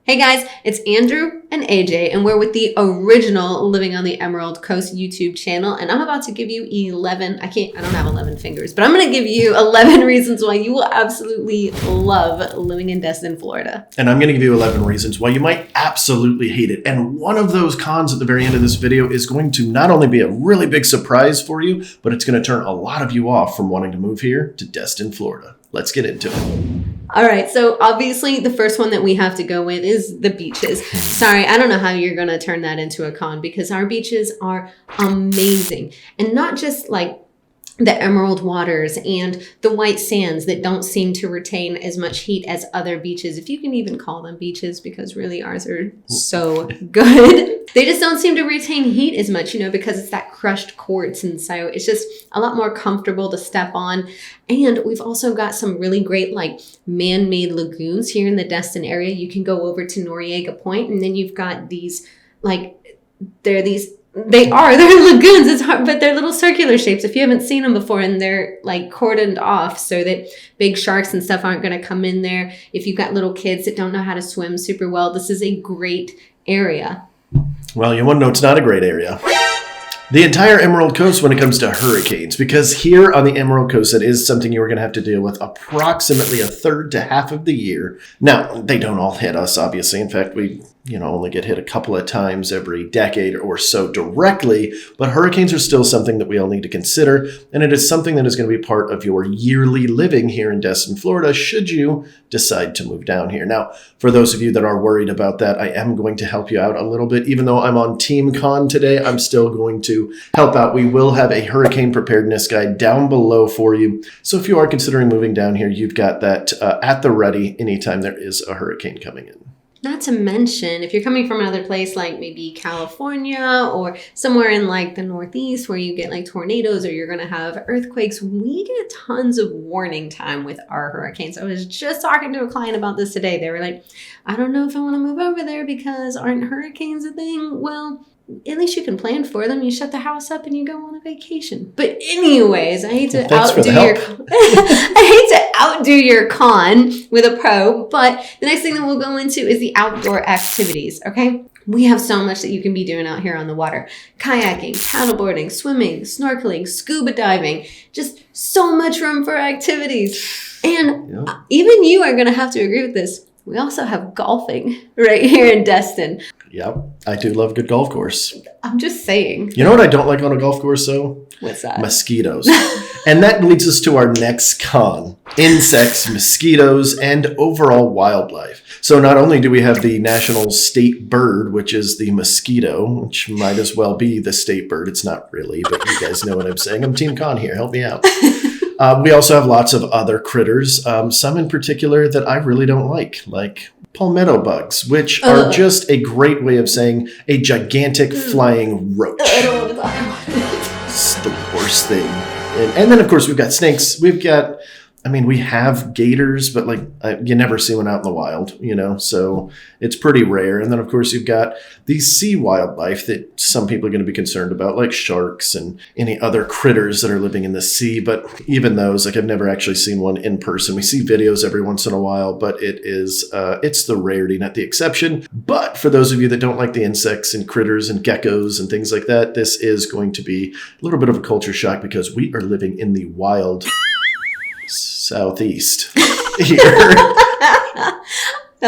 Hey guys, it's Andrew and AJ, and we're with the original Living on the Emerald Coast YouTube channel, and I'm about to give you 11, I don't have 11 fingers, but I'm going to give you 11 reasons why you will absolutely love living in Destin, Florida. And I'm going to give you 11 reasons why you might absolutely hate it. And one of those cons at the very end of this video is going to not only be a really big surprise for you, but it's going to turn a lot of you off from wanting to move here to Destin, Florida. Let's get into it. All right, so obviously the first one that we have to go with is the beaches. Sorry, I don't know how you're going to turn that into a con because our beaches are amazing. And not just like the emerald waters and the white sands that don't seem to retain as much heat as other beaches, if you can even call them beaches, because really ours are so good. They just don't seem to retain heat as much, because it's that crushed quartz. And so it's just a lot more comfortable to step on. And we've also got some really great like man-made lagoons here in the Destin area. You can go over to Noriega Point, and then you've got these they're lagoons, it's hard, but they're little circular shapes if you haven't seen them before, and they're like cordoned off so that big sharks and stuff aren't going to come in there. If you've got little kids that don't know how to swim super well, this is a great area. Well, you want to know it's not a great area. The entire Emerald Coast when it comes to hurricanes, because here on the Emerald Coast, it is something you're going to have to deal with approximately a third to half of the year. Now, they don't all hit us, obviously. In fact, we only get hit a couple of times every decade or so directly, but hurricanes are still something that we all need to consider, and it is something that is going to be part of your yearly living here in Destin, Florida, should you decide to move down here. Now, for those of you that are worried about that, I am going to help you out a little bit. Even though I'm on Team Con today, I'm still going to help out. We will have a hurricane preparedness guide down below for you. So if you are considering moving down here, you've got that at the ready anytime there is a hurricane coming in. Not to mention, if you're coming from another place like maybe California or somewhere in like the Northeast where you get like tornadoes or you're going to have earthquakes, we get tons of warning time with our hurricanes. I was just talking to a client about this today. They were like, I don't know if I want to move over there because aren't hurricanes a thing? Well, at least you can plan for them. You shut the house up and you go on a vacation. But anyways, I hate to outdo your con with a pro, but the next thing that we'll go into is the outdoor activities, okay? We have so much that you can be doing out here on the water. Kayaking, paddleboarding, swimming, snorkeling, scuba diving, just so much room for activities. And even you are going to have to agree with this. We also have golfing right here in Destin. Yep, I do love a good golf course. I'm just saying. You know what I don't like on a golf course, though? What's that? Mosquitoes. And that leads us to our next con. Insects, mosquitoes, and overall wildlife. So not only do we have the national state bird, which is the mosquito, which might as well be the state bird. It's not really, but you guys know what I'm saying. I'm Team Con here. Help me out. We also have lots of other critters, some in particular that I really don't like palmetto bugs, which are just a great way of saying a gigantic flying roach. I don't want to talk about it. It's the worst thing. And then, of course, we've got snakes. We have gators, but you never see one out in the wild, so it's pretty rare. And then, of course, you've got these sea wildlife that some people are going to be concerned about, like sharks and any other critters that are living in the sea. But even those, I've never actually seen one in person. We see videos every once in a while, but it's the rarity, not the exception. But for those of you that don't like the insects and critters and geckos and things like that, this is going to be a little bit of a culture shock because we are living in the wild Southeast here. I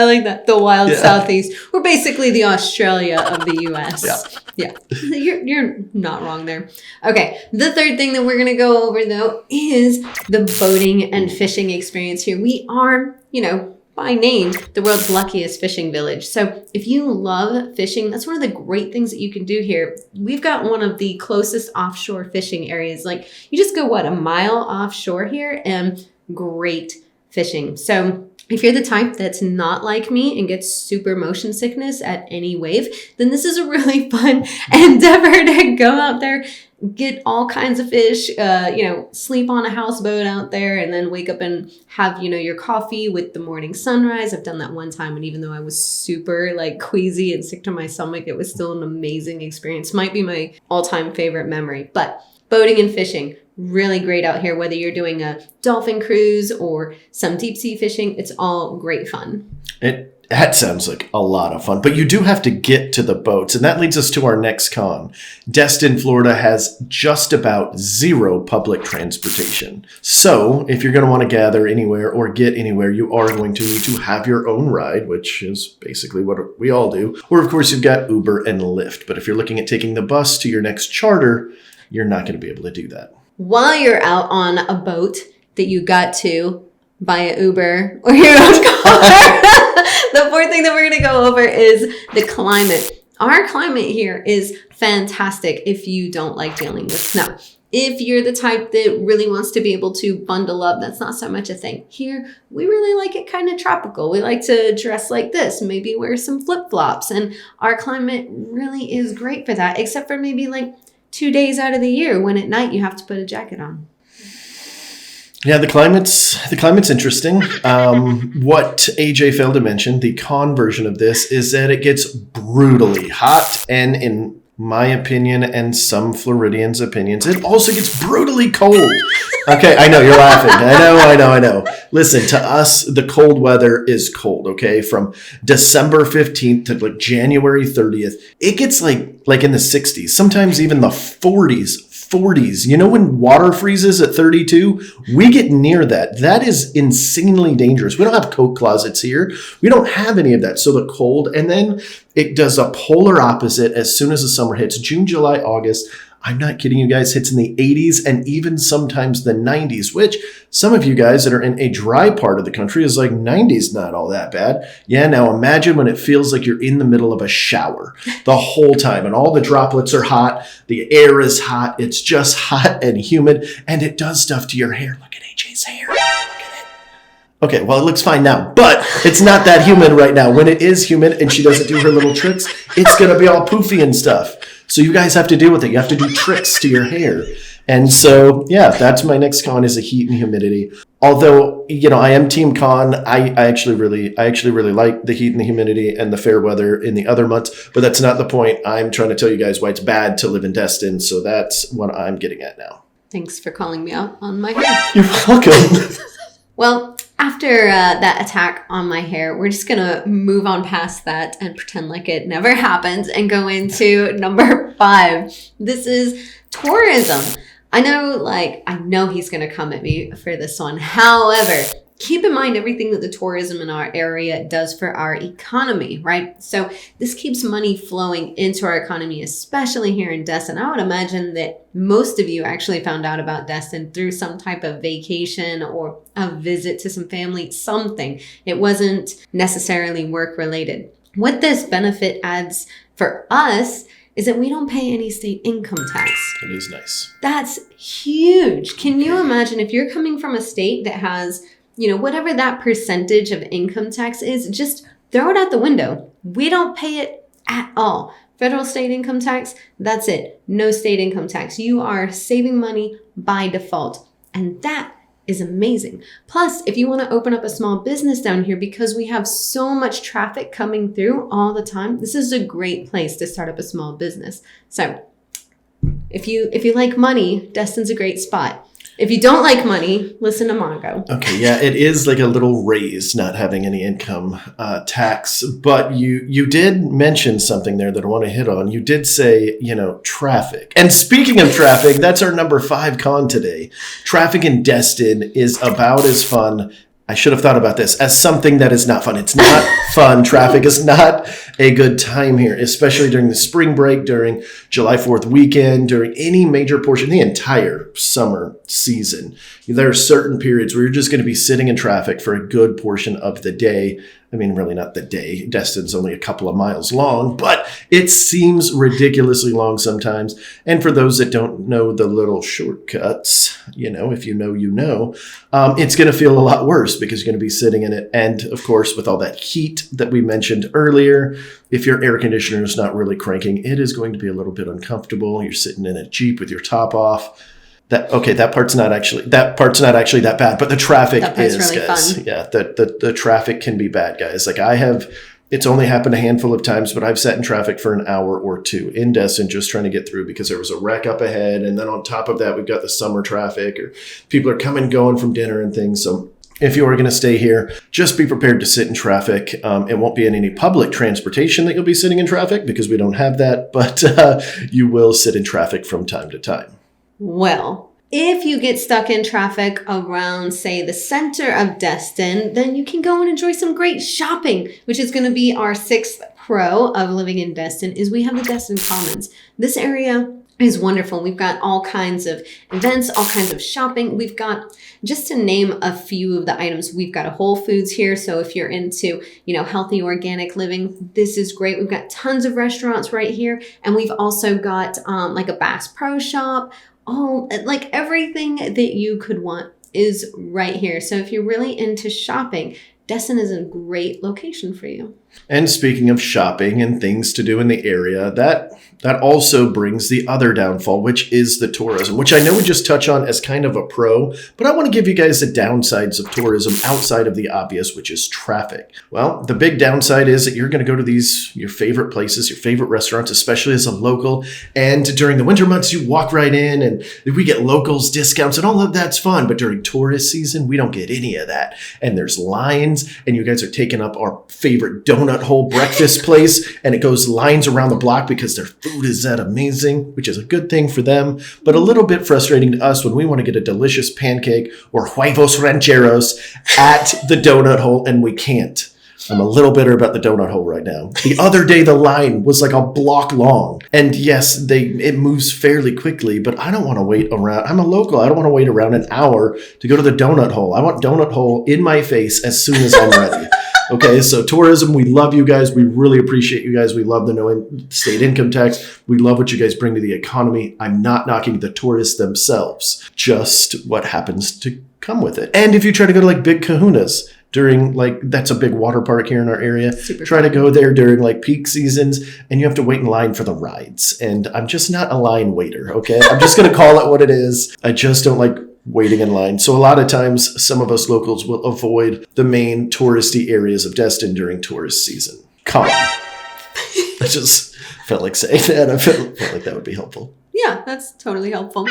like that. The wild Southeast. We're basically the Australia of the U.S. Yeah. You're not wrong there. Okay. The third thing that we're going to go over, though, is the boating and fishing experience here. We are, by name, the world's luckiest fishing village. So if you love fishing, that's one of the great things that you can do here. We've got one of the closest offshore fishing areas. You just go, a mile offshore here and great fishing. So if you're the type that's not like me and gets super motion sickness at any wave, then this is a really fun endeavor to go out there, get all kinds of fish, sleep on a houseboat out there and then wake up and have, your coffee with the morning sunrise. I've done that one time. And even though I was super queasy and sick to my stomach, it was still an amazing experience. Might be my all-time favorite memory, but boating and fishing, really great out here, whether you're doing a dolphin cruise or some deep sea fishing. It's all great fun. That sounds like a lot of fun, but you do have to get to the boats. And that leads us to our next con. Destin, Florida has just about zero public transportation. So if you're going to want to gather anywhere or get anywhere, you are going to need to have your own ride, which is basically what we all do. Or of course, you've got Uber and Lyft. But if you're looking at taking the bus to your next charter, you're not going to be able to do that. While you're out on a boat that you got to via Uber or your own car, the fourth thing that we're going to go over is the climate. Our climate here is fantastic if you don't like dealing with snow. If you're the type that really wants to be able to bundle up, that's not so much a thing. Here, we really like it kind of tropical. We like to dress like this, maybe wear some flip-flops. And our climate really is great for that, except for maybe like 2 days out of the year when at night you have to put a jacket on. Yeah, the climate's interesting. What AJ failed to mention, the con version of this, is that it gets brutally hot, and in my opinion and some Floridians' opinions, it also gets brutally cold. Okay, I know, you're laughing. I know. Listen, to us, the cold weather is cold, okay? From December 15th to like January 30th, it gets like in the 60s, sometimes even the 40s. You know when water freezes at 32? We get near that. That is insanely dangerous. We don't have coat closets here. We don't have any of that. So the cold, and then it does a polar opposite as soon as the summer hits. June, July, August. I'm not kidding you guys, hits in the 80s and even sometimes the 90s, which some of you guys that are in a dry part of the country is like 90s not all that bad. Yeah, now imagine when it feels like you're in the middle of a shower the whole time and all the droplets are hot, the air is hot, it's just hot and humid, and it does stuff to your hair. Look at AJ's hair. Look at it. Okay, well, it looks fine now, but it's not that humid right now. When it is humid and she doesn't do her little tricks, it's going to be all poofy and stuff. So you guys have to deal with it. You have to do tricks to your hair. And so, yeah, that's my next con is the heat and humidity. Although, you know, I am team con. I actually really like the heat and the humidity and the fair weather in the other months, but that's not the point. I'm trying to tell you guys why it's bad to live in Destin. So that's what I'm getting at now. Thanks for calling me out on my hair. You're welcome. Well, after that attack on my hair, we're just going to move on past that and pretend like it never happened and go into number 5. This is tourism. I know he's going to come at me for this one. However, keep in mind everything that the tourism in our area does for our economy, right? So this keeps money flowing into our economy, especially here in Destin. I would imagine that most of you actually found out about Destin through some type of vacation or a visit to some family, something. It wasn't necessarily work related. What this benefit adds for us is that we don't pay any state income tax. It is nice. That's huge. Can you imagine if you're coming from a state that has, whatever that percentage of income tax is, just throw it out the window. We don't pay it at all. Federal state income tax, that's it. No state income tax. You are saving money by default. And that is amazing. Plus, if you want to open up a small business down here, because we have so much traffic coming through all the time, this is a great place to start up a small business. So if you like money, Destin's a great spot. If you don't like money, listen to Mongo. Okay, yeah, it is like a little raise not having any income tax. But you did mention something there that I want to hit on. You did say, traffic. And speaking of traffic, that's our number 5 con today. Traffic in Destin is about as fun. I should have thought about this as something that is not fun. It's not fun. Traffic is not a good time here, especially during the spring break, during July 4th weekend, during any major portion, the entire summer season. There are certain periods where you're just going to be sitting in traffic for a good portion of the day. I mean, really not the day. Destin's only a couple of miles long, but it seems ridiculously long sometimes. And for those that don't know the little shortcuts, if you know, it's going to feel a lot worse because you're going to be sitting in it. And of course, with all that heat that we mentioned earlier, if your air conditioner is not really cranking, it is going to be a little bit uncomfortable. You're sitting in a Jeep with your top off. That part's not actually that bad, but the traffic is, really guys. Fun. Yeah, the traffic can be bad, guys. Like it's only happened a handful of times, but I've sat in traffic for an hour or two in Destin just trying to get through because there was a wreck up ahead. And then on top of that, we've got the summer traffic or people are coming, going from dinner and things. So If you are going to stay here, just be prepared to sit in traffic. It won't be in any public transportation that you'll be sitting in traffic because we don't have that, but you will sit in traffic from time to time. Well, if you get stuck in traffic around, say, the center of Destin, then you can go and enjoy some great shopping, which is going to be our 6th pro of living in Destin, is we have the Destin Commons. This area is wonderful. We've got all kinds of events, all kinds of shopping. We've got, just to name a few of the items, we've got a Whole Foods here. So if you're into, healthy, organic living, this is great. We've got tons of restaurants right here. And we've also got like a Bass Pro Shop. Like everything that you could want is right here. So if you're really into shopping, Destin is a great location for you. And speaking of shopping and things to do in the area, that also brings the other downfall, which is the tourism, which I know we just touch on as kind of a pro, but I want to give you guys the downsides of tourism outside of the obvious, which is traffic. Well, the big downside is that you're going to go to your favorite places, your favorite restaurants, especially as a local. And during the winter months, you walk right in and we get locals discounts and all of that's fun. But during tourist season, we don't get any of that. And there's lines and you guys are taking up our favorite donut hole breakfast place, and it goes lines around the block because their food is that amazing, which is a good thing for them, but a little bit frustrating to us when we want to get a delicious pancake or huevos rancheros at the donut hole and we can't. I'm a little bitter about the donut hole right now. The other day, the line was like a block long. And yes, it moves fairly quickly, but I don't want to wait around. I'm a local. I don't want to wait around an hour to go to the donut hole. I want donut hole in my face as soon as I'm ready. Okay, so tourism, we love you guys. We really appreciate you guys. We love the no state income tax. We love what you guys bring to the economy. I'm not knocking the tourists themselves, just what happens to come with it. And if you try to go to like Big Kahuna's during that's a big water park here in our area, try to go there during like peak seasons and you have to wait in line for the rides. And I'm just not a line waiter, okay? I'm just going to call it what it is. I just don't like waiting in line. So a lot of times, some of us locals will avoid the main touristy areas of Destin during tourist season. Come on. I just felt like saying that. I felt like that would be helpful. Yeah, that's totally helpful.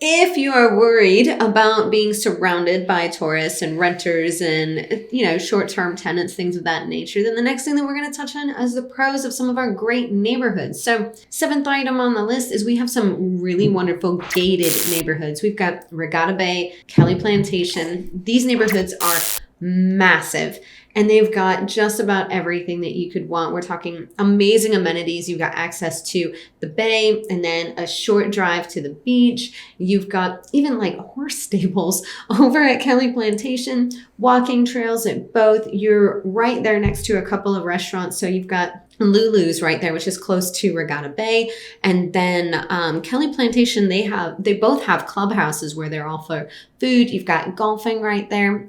If you are worried about being surrounded by tourists and renters and, short-term tenants, things of that nature, then the next thing that we're going to touch on is the pros of some of our great neighborhoods. So 7th item on the list is we have some really wonderful gated neighborhoods. We've got Regatta Bay, Kelly Plantation. These neighborhoods are massive. And they've got just about everything that you could want. We're talking amazing amenities. You've got access to the bay and then a short drive to the beach. You've got even like horse stables over at Kelly Plantation, walking trails at both. You're right there next to a couple of restaurants. So you've got Lulu's right there, which is close to Regatta Bay. And then Kelly Plantation, they both have clubhouses where they're all for food. You've got golfing right there.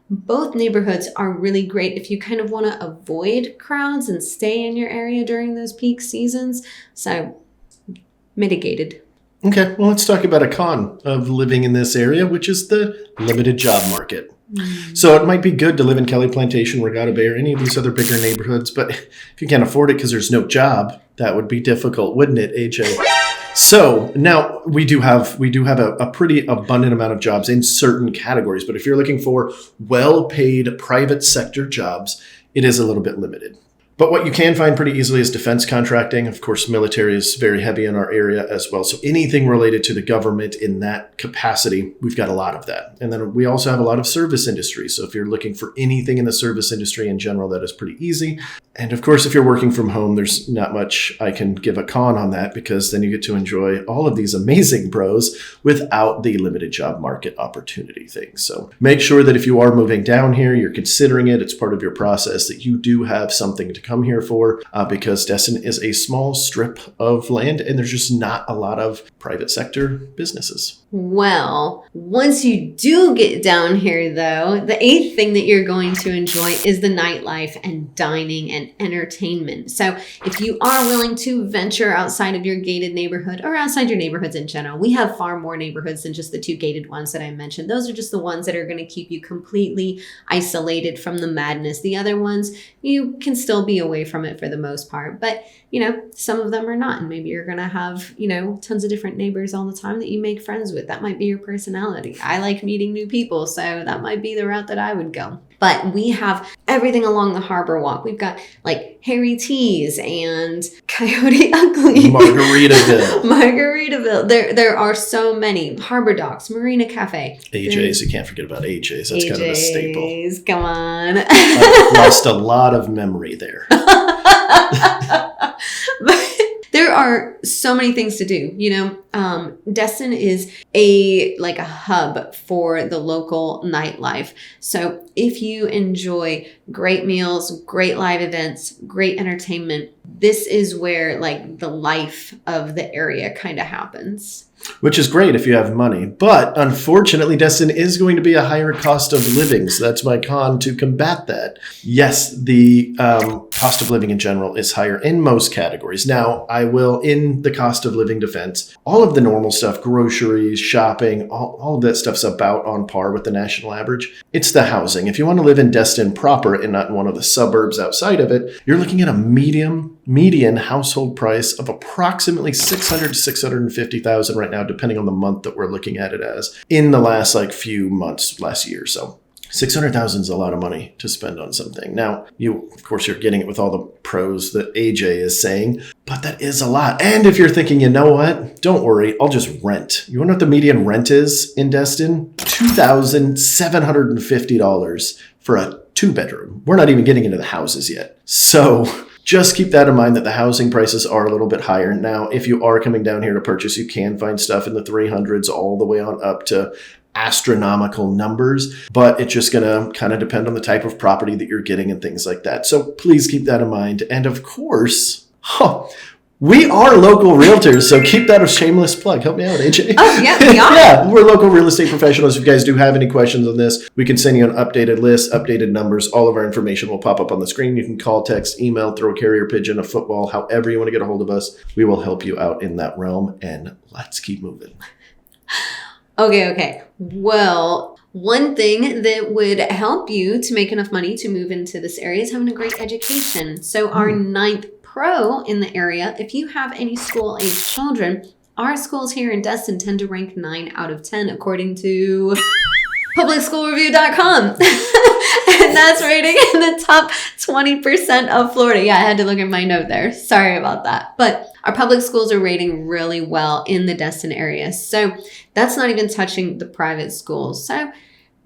Both neighborhoods are really great if you kind of want to avoid crowds and stay in your area during those peak seasons. So, mitigated. Okay, well, let's talk about a con of living in this area, which is the limited job market. So it might be good to live in Kelly Plantation, Regatta Bay, or any of these other bigger neighborhoods, but if you can't afford it because there's no job, that would be difficult, wouldn't it, AJ? So now we do have a pretty abundant amount of jobs in certain categories, but if you're looking for well-paid private sector jobs, it is a little bit limited. But what you can find pretty easily is defense contracting. Of course, military is very heavy in our area as well. So anything related to the government in that capacity, we've got a lot of that. And then we also have a lot of service industry. So if you're looking for anything in the service industry in general, that is pretty easy. And of course, if you're working from home, there's not much I can give a con on that because then you get to enjoy all of these amazing pros without the limited job market opportunity thing. So make sure that if you are moving down here, you're considering it, it's part of your process, that you do have something to come here for because Destin is a small strip of land and there's just not a lot of private sector businesses. Well, once you do get down here, though, the 8th thing that you're going to enjoy is the nightlife and dining and and entertainment. So if you are willing to venture outside of your gated neighborhood or outside your neighborhoods in general, we have far more neighborhoods than just the 2 gated ones that I mentioned. Those are just the ones that are going to keep you completely isolated from the madness. The other ones, you can still be away from it for the most part, but some of them are not. And maybe you're going to have, tons of different neighbors all the time that you make friends with. That might be your personality. I like meeting new people, so that might be the route that I would go. But we have everything along the harbor walk. We've got like Harry T's and Coyote Ugly. Margaritaville. There are so many. Harbor Docks, Marina Cafe. AJ's, you can't forget about AJ's. That's kind of a staple. Come on. I've lost a lot of memory there. There are so many things to do. Destin is a hub for the local nightlife. So if you enjoy great meals, great live events, great entertainment, this is where the life of the area kind of happens. Which is great if you have money. But unfortunately, Destin is going to be a higher cost of living. So that's my con to combat that. Yes, the cost of living in general is higher in most categories. Now, I will, in the cost of living defense, all of the normal stuff, groceries, shopping, all of that stuff's about on par with the national average. It's the housing. If you want to live in Destin proper and not in one of the suburbs outside of it, you're looking at a median household price of approximately $600,000 to $650,000 right now, depending on the month that we're looking at it as, in the last few months, last year. So $600,000 is a lot of money to spend on something. Now, of course, you're getting it with all the pros that AJ is saying, but that is a lot. And if you're thinking, you know what, don't worry, I'll just rent. You want to know what the median rent is in Destin? $2,750 for a 2-bedroom. We're not even getting into the houses yet. So just keep that in mind, that the housing prices are a little bit higher. Now, if you are coming down here to purchase, you can find stuff in the 300s all the way on up to astronomical numbers, but it's just going to kind of depend on the type of property that you're getting and things like that. So please keep that in mind. And of course, we are local realtors, so keep that a shameless plug. Help me out, AJ. Oh, yeah, we are. Yeah, we're local real estate professionals. If you guys do have any questions on this, we can send you an updated list, updated numbers. All of our information will pop up on the screen. You can call, text, email, throw a carrier pigeon, a football, however you want to get a hold of us. We will help you out in that realm, and let's keep moving. Okay. Well, one thing that would help you to make enough money to move into this area is having a great education. So our 9th pro in the area, if you have any school-age children, our schools here in Destin tend to rank 9 out of 10 according to publicschoolreview.com. And that's rating in the top 20% of Florida. Yeah, I had to look at my note there. Sorry about that. But our public schools are rating really well in the Destin area. So that's not even touching the private schools. So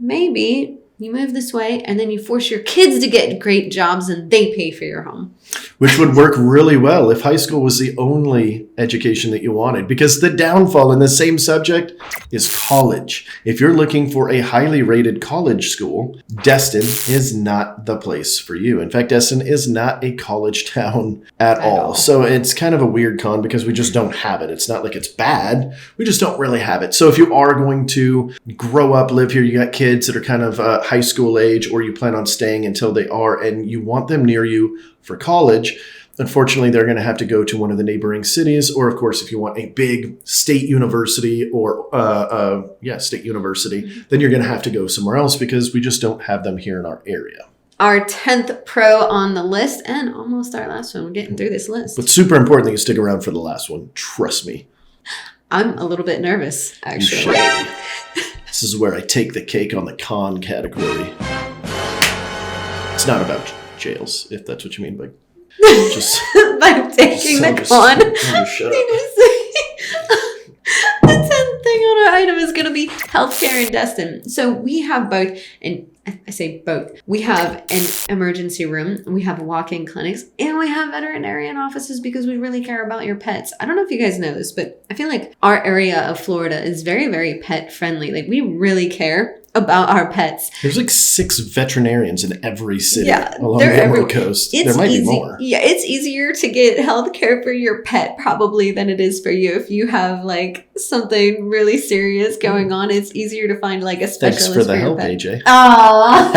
maybe you move this way and then you force your kids to get great jobs and they pay for your home. Which would work really well if high school was the only education that you wanted, because the downfall in the same subject is college. If you're looking for a highly rated college school, Destin is not the place for you. In fact, Destin is not a college town at all. So it's kind of a weird con because we just don't have it. It's not like it's bad. We just don't really have it. So if you are going to grow up, live here, you got kids that are kind of high school age, or you plan on staying until they are, and you want them near you for college, unfortunately, they're going to have to go to one of the neighboring cities. Or, of course, if you want a big state university or state university, then you're going to have to go somewhere else because we just don't have them here in our area. Our 10th pro on the list, and almost our last one. We're getting through this list. But super important that you stick around for the last one. Trust me. I'm a little bit nervous, actually. This is where I take the cake on the con category. It's not about jails, if that's what you mean by just by taking the con. Shut up. The 10th thing on our item is going to be healthcare in Destin. So we have both, and I say both. We have an emergency room, we have walk-in clinics, and we have veterinarian offices because we really care about your pets. I don't know if you guys know this, but I feel like our area of Florida is very, very pet friendly. Like, we really care about our pets. There's 6 veterinarians in every city along the Emerald Coast. There might be more. Yeah, it's easier to get health care for your pet probably than it is for you. If you have something really serious going on, it's easier to find a specialist. Thanks for the your help, pet. AJ. Aww.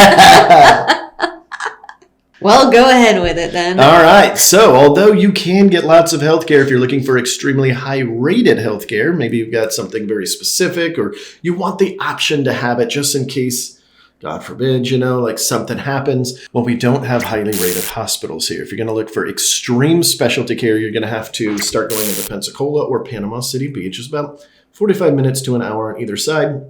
Well, go ahead with it then. All right. So, although you can get lots of healthcare if you're looking for extremely high-rated healthcare, maybe you've got something very specific, or you want the option to have it just in case, God forbid, like something happens. Well, we don't have highly rated hospitals here. If you're going to look for extreme specialty care, you're going to have to start going into Pensacola or Panama City Beach. It's about 45 minutes to an hour on either side.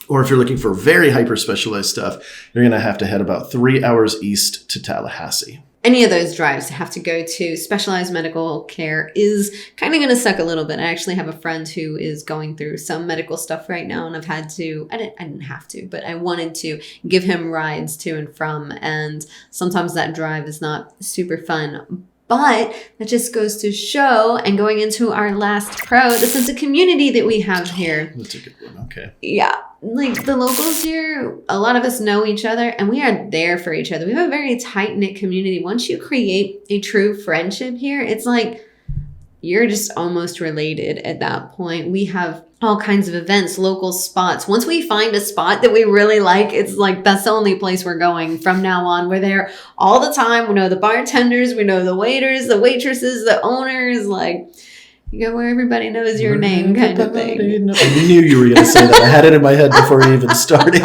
Or if you're looking for very hyper-specialized stuff, you're going to have to head about 3 hours east to Tallahassee. Any of those drives to have to go to specialized medical care is kind of going to suck a little bit. I actually have a friend who is going through some medical stuff right now, and I've had to, I didn't have to, but I wanted to give him rides to and from. And sometimes that drive is not super fun. But that just goes to show, and going into our last pro, the sense of community that we have here. That's a good one. Okay. Yeah. Like the locals here, a lot of us know each other and we are there for each other. We have a very tight-knit community. Once you create a true friendship here, it's like you're just almost related at that point. We have all kinds of events, local spots. Once we find a spot that we really like, it's like that's the only place we're going from now on. We're there all the time. We know the bartenders, we know the waiters, the waitresses, the owners, like you go where everybody knows your name kind of thing. I knew you were going to say that. I had it in my head before you even started.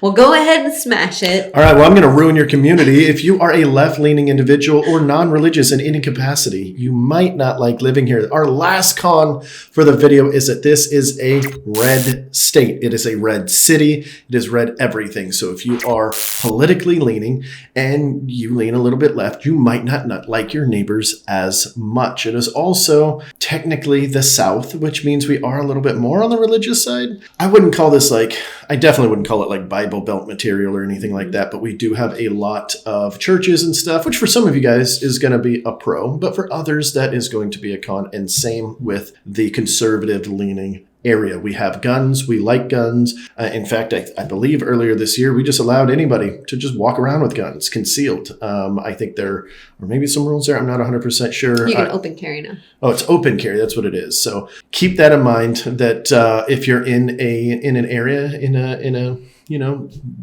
Well, go ahead and smash it. All right. Well, I'm going to ruin your community. If you are a left-leaning individual or non-religious in any capacity, you might not like living here. Our last con for the video is that this is a red state. It is a red city. It is red everything. So if you are politically leaning and you lean a little bit left, you might not like your neighbors as much. It is also technically the South, which means we are a little bit more on the religious side. I wouldn't call this I definitely wouldn't call it like Bible Belt material or anything like that, but we do have a lot of churches and stuff, which for some of you guys is going to be a pro, but for others that is going to be a con, and same with the conservative leaning area. We have guns. We like guns. In fact, I believe earlier this year, we just allowed anybody to just walk around with guns concealed. I think there are maybe some rules there. I'm not 100% sure. You can open carry now. Oh, it's open carry. That's what it is. So keep that in mind that if you're in an area, in a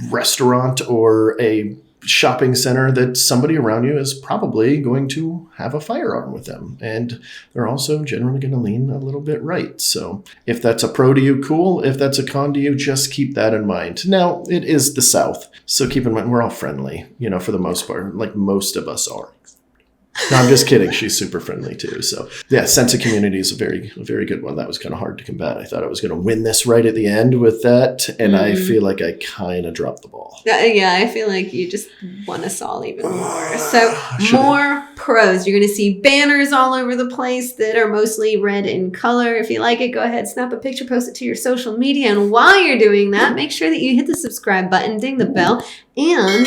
restaurant or a shopping center, that somebody around you is probably going to have a firearm with them. And they're also generally going to lean a little bit right. So if that's a pro to you, cool. If that's a con to you, just keep that in mind. Now, it is the South. So keep in mind, we're all friendly, for the most part, like most of us are. No, I'm just kidding. She's super friendly too. So yeah, sense of community is a very good one. That was kind of hard to combat. I thought I was going to win this right at the end with that. And I feel like I kind of dropped the ball. Yeah, I feel like you just won us all even more. So more pros. You're going to see banners all over the place that are mostly red in color. If you like it, go ahead, snap a picture, post it to your social media. And while you're doing that, make sure that you hit the subscribe button, ding the bell, and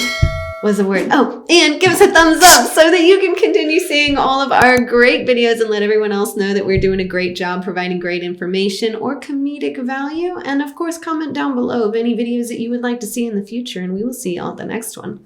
was the word. Oh, and give us a thumbs up so that you can continue seeing all of our great videos and let everyone else know that we're doing a great job providing great information or comedic value. And of course, comment down below of any videos that you would like to see in the future, and we will see you all at the next one.